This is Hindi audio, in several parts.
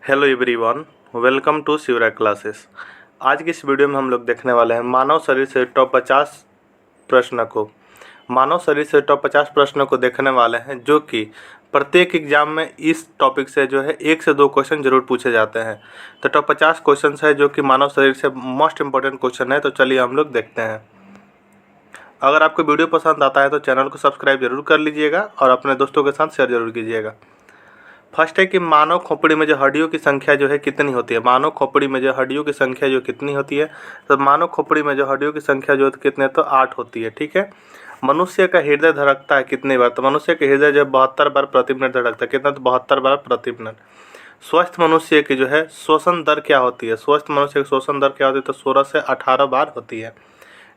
Hello everyone, welcome to Shivraj classes. आज की इस वीडियो में हम लोग देखने वाले हैं मानव शरीर से टॉप 50 प्रश्न को। मानव शरीर से टॉप 50 प्रश्नों को देखने वाले हैं जो कि प्रत्येक एग्जाम में इस टॉपिक से जो है 1 से 2 क्वेश्चन जरूर पूछे जाते हैं। तो टॉप 50 क्वेश्चन है जो कि मानव शरीर से मोस्ट इंपॉर्टेंट क्वेश्चन है। तो चलिए हम लोग देखते हैं। अगर आपको वीडियो पसंद आता है तो चैनल को सब्सक्राइब जरूर कर लीजिएगा और अपने दोस्तों के साथ शेयर जरूर कीजिएगा। फर्स्ट है कि मानव खोपड़ी में जो हड्डियों की संख्या जो है कितनी होती है। मानव खोपड़ी में जो हड्डियों की संख्या जो कितनी होती है, तो मानव खोपड़ी में जो हड्डियों की संख्या जो कितने, तो 8 होती है। ठीक है। मनुष्य का हृदय धड़कता है कितनी बार, तो मनुष्य के हृदय जो 72 बार प्रति मिनट धड़कता है। कितना, तो 72 बार प्रति मिनट। स्वस्थ मनुष्य की जो है श्वसन दर क्या होती है, स्वस्थ मनुष्य की श्वसन दर क्या होती है, तो 16 से 18 बार होती है।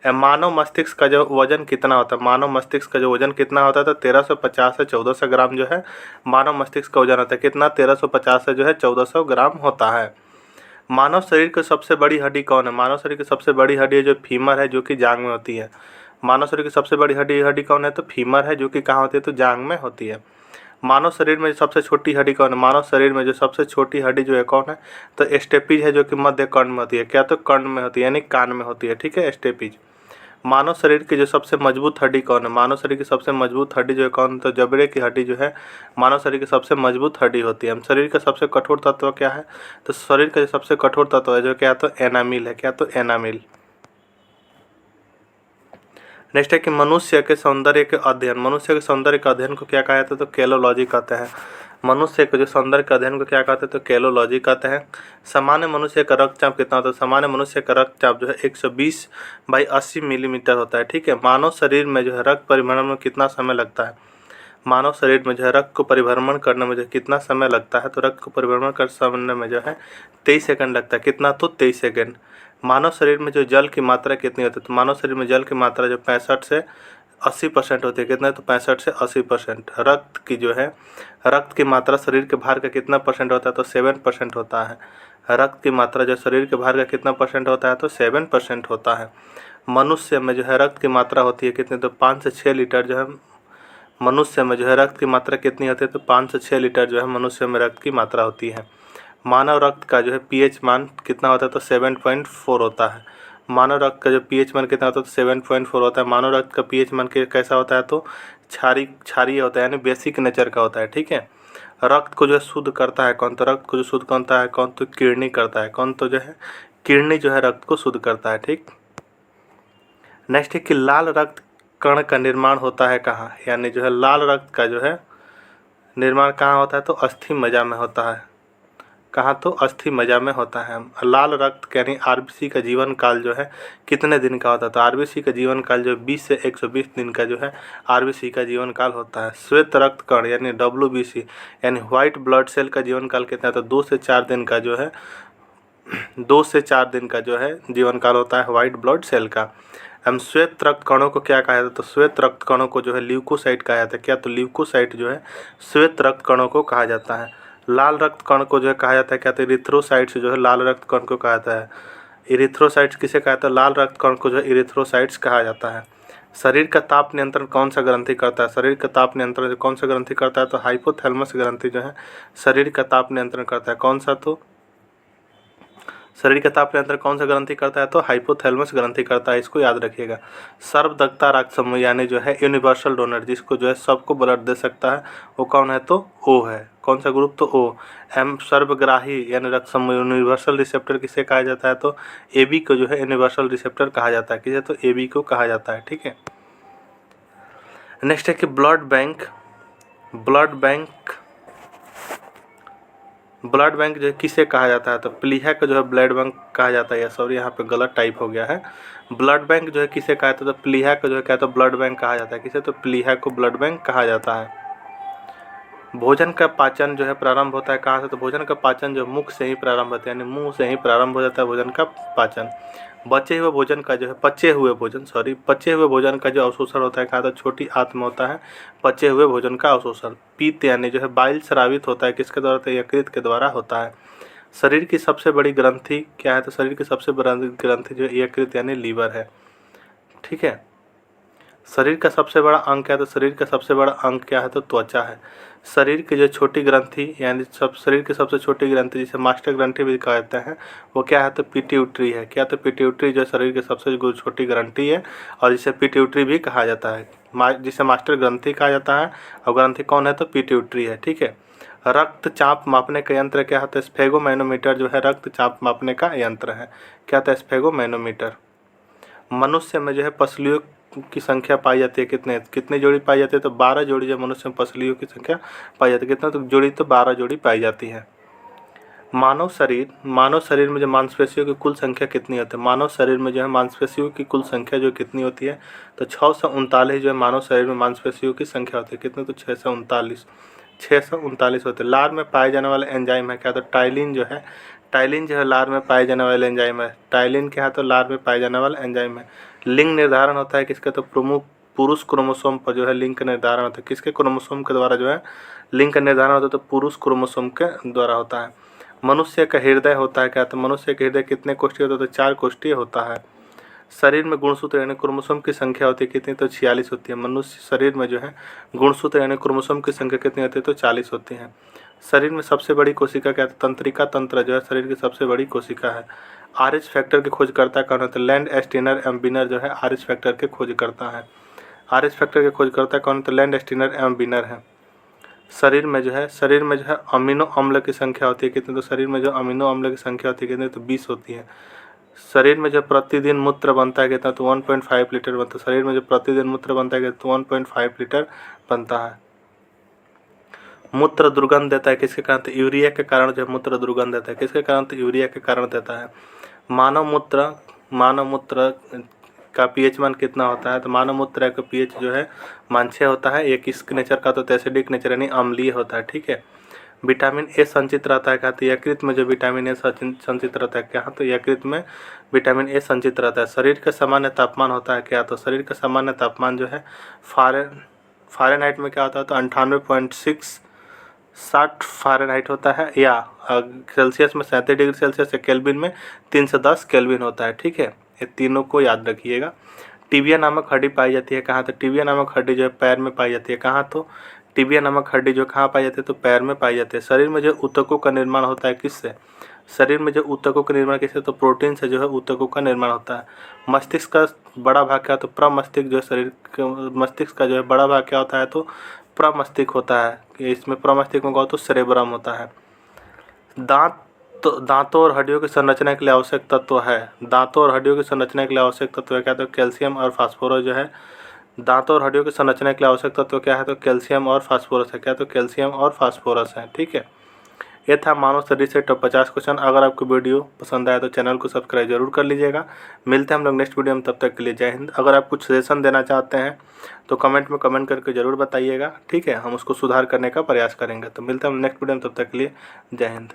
मानव मस्तिष्क का जो वजन कितना होता है, मानव मस्तिष्क का जो वजन कितना होता है, तो 1350 से 1400 ग्राम जो है मानव मस्तिष्क का वजन होता है। कितना, 1350 से जो है 1400 ग्राम होता है। मानव शरीर की सबसे बड़ी हड्डी कौन है, मानव शरीर की सबसे बड़ी हड्डी है जो फीमर है, जो कि जांग में होती है। मानव शरीर की सबसे बड़ी हड्डी कौन है, तो फीमर है, जो कि कहाँ होती है, तो जांग में होती है। मानव शरीर में जो सबसे छोटी हड्डी कौन है, मानव शरीर में जो सबसे छोटी हड्डी जो है कौन है, तो स्टेपीज है, जो कि मध्य कर्ण में होती है। क्या, तो कर्ण में होती है, यानी कान में होती है। ठीक है, स्टेपीज। मानव शरीर की जो सबसे मजबूत हड्डी कौन है, मानव शरीर की सबसे मजबूत हड्डी जो है कौन, तो जबड़े की हड्डी जो है मानव शरीर की सबसे मजबूत हड्डी होती है। शरीर का सबसे कठोर तत्व क्या है, तो शरीर का जो सबसे कठोर तत्व है जो क्या, तो एनामिल है। क्या, तो एनामिल। नेक्स्ट है कि मनुष्य के सौंदर्य के अध्ययन, मनुष्य के सौंदर्य के अध्ययन को क्या कहा जाता है, तो केलोलॉजी कहते हैं। मनुष्य के जो सौंदर्य के अध्ययन को क्या कहते हैं, तो केलोलॉजी कहते हैं। सामान्य मनुष्य का रक्तचाप कितना होता है, सामान्य मनुष्य का रक्तचाप जो है 120/80 मिलीमीटर होता है। ठीक है। मानव शरीर में जो है रक्त परिभ्रमण में कितना समय लगता है, मानव शरीर में जो है रक्त को परिभ्रमण करने में जो कितना समय लगता है, तो रक्त को परिभ्रमण कर समय में जो है 23 सेकंड लगता है। कितना, तो 23 सेकंड। मानव शरीर में जो जल की मात्रा कितनी होती है, तो मानव शरीर में जल की मात्रा जो 65 से 80% होती है। कितना, तो 65 से 80%। रक्त की जो है रक्त की मात्रा शरीर के भार का कितना परसेंट होता है, तो 7% होता है। रक्त की मात्रा जो शरीर के भार का कितना परसेंट होता है, तो 7% होता है। मनुष्य में जो है रक्त की मात्रा होती है कितनी, तो 5 से 6 लीटर जो है मनुष्य में जो है रक्त की मात्रा कितनी होती है, तो 5 से 6 लीटर जो है मनुष्य में रक्त की मात्रा होती है। मानव रक्त का जो है पीएच मान कितना होता है, तो 7.4 होता है। मानव रक्त का जो पीएच मान कितना होता है, तो 7.4 होता है। मानव रक्त का पीएच मान कैसा होता है, तो क्षारीय होता है, यानी बेसिक नेचर का होता है। ठीक है। रक्त को जो है शुद्ध करता है कौन, तो रक्त को जो शुद्ध करता है कौन, तो किडनी करता है। कौन, तो जो है किडनी जो है रक्त को शुद्ध करता है। ठीक। नेक्स्ट है कि लाल रक्त कण का निर्माण होता है कहाँ, यानी जो है लाल रक्त का जो है निर्माण कहाँ होता है, तो अस्थि मज्जा में होता है। कहाँ, तो अस्थि मज्जा में होता है। लाल रक्त यानी आरबीसी का जीवन काल जो है कितने दिन का होता है, तो आरबीसी का जीवन काल जो 20 से 120 दिन का जो है आरबीसी का जीवन काल होता है। श्वेत रक्त कण यानी डब्ल्यूबीसी यानी व्हाइट ब्लड सेल का जीवन काल कितना है, तो 2 से 4 दिन का जो है 2 से 4 दिन का जो है जीवन काल होता है व्हाइट ब्लड सेल का। हम श्वेत रक्त कणों को क्या कहा जाता है, तो श्वेत रक्त कणों को जो है ल्यूकोसाइट कहा जाता है। क्या, तो ल्यूकोसाइट जो है श्वेत रक्त कणों को कहा जाता है। लाल रक्त कण को जो है कहा जाता है क्या, तो इरिथ्रोसाइट्स जो है लाल रक्त कण को कहा जाता है। इरिथ्रोसाइट्स किसे कहा जाता है, लाल रक्त कण को जो है इरिथ्रोसाइट्स कहा जाता है। शरीर का ताप नियंत्रण कौन सा ग्रंथि करता है, शरीर का ताप नियंत्रण कौन सा ग्रंथि करता है, तो हाइपोथैलेमस ग्रंथि जो है शरीर का ताप नियंत्रण करता है। कौन सा, तो शरीर का ताप नियंत्रण कौन सा ग्रंथि करता है, तो हाइपोथैलेमस ग्रंथि करता है। इसको याद रखिएगा। सर्वदत्ता रक्त समूह यानी जो है यूनिवर्सल डोनर, जिसको जो है सबको ब्लड दे सकता है, वो कौन है, तो ओ है। कौन सा ग्रुप, तो ओ। एम सर्वग्राही यानी रक्त समूह यूनिवर्सल रिसेप्टर किसे कहा जाता है, तो एबी को जो है यूनिवर्सल रिसेप्टर कहा जाता है। किसे, तो एबी को कहा जाता है। ठीक है। नेक्स्ट है कि ब्लड बैंक जो है किसे कहा जाता है, तो प्लीहा को जो है ब्लड बैंक कहा जाता है। या सॉरी, यहाँ पे गलत टाइप हो गया है। ब्लड बैंक जो है किसे कहा जाता है, तो प्लीहा को जो है क्या, तो ब्लड बैंक कहा जाता है। किसे, तो प्लीहा को ब्लड बैंक कहा जाता है। भोजन का पाचन जो है प्रारंभ होता है कहाँ से, तो भोजन का पाचन जो मुख से ही प्रारंभ होता है, यानी मुंह से ही प्रारंभ हो जाता है भोजन का पाचन। पचे हुए भोजन का जो अवशोषण होता है कहाँ, तो छोटी आंत में होता है पचे हुए भोजन का अवशोषण। पित्त यानी जो है बाइल स्रावित होता है किसके द्वारा, तो यकृत के द्वारा होता है। शरीर की सबसे बड़ी ग्रंथि क्या है, तो शरीर की सबसे बड़ी ग्रंथि जो यकृत यानी लीवर है। ठीक है। शरीर का सबसे बड़ा अंग क्या है? तो शरीर का सबसे बड़ा अंग क्या है? तो त्वचा है। शरीर की जो छोटी ग्रंथि यानी शरीर की सबसे छोटी ग्रंथि जिसे मास्टर ग्रंथि भी कहते हैं वो क्या है? तो पिट्यूटरी है। क्या? तो पिट्यूटरी जो शरीर की सबसे छोटी ग्रंथि है और जिसे पिट्यूटरी भी कहा जाता है, जिसे मास्टर ग्रंथि कहा जाता है। और ग्रंथि कौन है? तो पिट्यूटरी है। ठीक है। रक्तचाप मापने का यंत्र क्या है? तो स्फेगोमैनोमीटर जो है रक्तचाप मापने का यंत्र है। क्या था? स्फेगोमैनोमीटर। मनुष्य में जो है पसलियों की संख्या पाई जाती है कितनी जोड़ी पाई जाती है? तो 12 जोड़ी जो मनुष्य में पसलियों की संख्या पाई जाती है। कितना? तो जोड़ी तो 12 जोड़ी पाई जाती है। मानव शरीर में जो मांसपेशियों की कुल संख्या कितनी होती है? मानव शरीर में जो है मांसपेशियों की कुल संख्या जो कितनी होती है? तो 639 जो है मानव शरीर में मांसपेशियों की संख्या होती है। कितने? तो 639 होते हैं। लार में पाए जाने वाले एंजाइम है क्या? तो टाइलिन जो है लार में पाए जाने वाले एंजाइम है। टाइलिन क्या है? तो लार में पाए जाने वाला एंजाइम है। लिंग निर्धारण होता है किसका? तो प्रमुख पुरुष क्रोमोसोम पर जो है लिंग का निर्धारण होता है। किसके क्रोमोसोम के द्वारा जो है लिंग का निर्धारण होता है? तो पुरुष क्रोमोसोम के द्वारा होता है। मनुष्य का हृदय होता है क्या? तो मनुष्य का हृदय कितने कोष्ठीय होता है? तो 4 कोष्ठीय होता है। शरीर में गुणसूत्र यानी क्रोमोसोम की संख्या होती है कितनी? तो 46 होती है। मनुष्य शरीर में जो है गुणसूत्र यानी क्रोमोसोम की संख्या कितनी होती है? तो 40 होती है। शरीर में सबसे बड़ी कोशिका क्या है? तंत्रिका तंत्र जो है शरीर की सबसे बड़ी कोशिका है। आरएच फैक्टर के खोजकर्ता कौन है? तो लैंड एस्टीनर एम बिनर जो है आरएच फैक्टर के खोजकर्ता है। आरएच फैक्टर के खोजकर्ता कौन है? तो लैंड एस्टीनर एम बिनर है। शरीर में जो है अमीनो अम्ल की संख्या होती है कितनी? तो शरीर में जो अमीनो अम्ल की संख्या होती है कितनी? तो 20 होती है। शरीर में जो प्रतिदिन मूत्र बनता है कितना? तो 1.5 लीटर बनता है। शरीर में जो प्रतिदिन मूत्र बनता है कितना? तो 1.5 लीटर बनता है। मूत्र दुर्गंध देता है किसके कारण? तो यूरिया के कारण जो मूत्र दुर्गंध देता है। किसके कारण? तो यूरिया के कारण देता है। मानव मूत्र का पीएच मान कितना होता है? तो मानव मूत्र का पीएच जो है मान 6 होता है। एक किस नेचर का? तो एसिडिक नेचर यानी अम्लीय होता है। ठीक है। विटामिन ए संचित रहता है क्या? तो यकृत में जो विटामिन ए संचित रहता है क्या? तो यकृत में विटामिन ए संचित रहता है। शरीर का सामान्य तापमान होता है क्या? तो शरीर का सामान्य तापमान जो है फ़ारेनहाइट में क्या होता है? तो 98.6 फ़ारेनहाइट होता है, या सेल्सियस में 37 डिग्री सेल्सियस या केल्विन में 310 केल्विन होता है। ठीक है। ये तीनों को याद रखिएगा। टिबिया नामक हड्डी पाई जाती है कहाँ? तो टिबिया नामक हड्डी जो है पैर में पाई जाती है। कहाँ? तो टिबिया नामक हड्डी जो कहाँ पाई जाती है? तो पैर में पाई जाती है। शरीर में जो ऊतकों का निर्माण होता है किससे? शरीर में जो ऊतकों का निर्माण किससे? तो प्रोटीन से जो है ऊतकों का निर्माण होता है। मस्तिष्क का बड़ा भाग क्या? तो प्रमस्तिष्क जो शरीर मस्तिष्क का जो है बड़ा भाग क्या होता है? तो प्रमस्तिष्क होता है। इसमें प्रमस्तिष्क में कहो तो सेरेब्रम होता है। दांतों और हड्डियों की संरचना के लिए आवश्यक तत्व है। दांतों और हड्डियों की संरचना के लिए आवश्यक तत्व है क्या? तो कैल्शियम और फास्फोरस जो है दांतों और हड्डियों की संरचना के लिए आवश्यक तत्व क्या है? तो कैल्शियम और फास्फोरस है। क्या? तो कैल्शियम और फास्फोरस है। ठीक है। ये था मानव शरीर से टॉप 50 क्वेश्चन। अगर आपको वीडियो पसंद आया तो चैनल को सब्सक्राइब जरूर कर लीजिएगा। मिलते हैं हम लोग नेक्स्ट वीडियो में, तब तक के लिए जय हिंद। अगर आप कुछ सजेशन देना चाहते हैं तो कमेंट में कमेंट करके ज़रूर बताइएगा। ठीक है। हम उसको सुधार करने का प्रयास करेंगे। तो मिलते हैं हम नेक्स्ट वीडियो में, तब तक के लिए जय हिंद।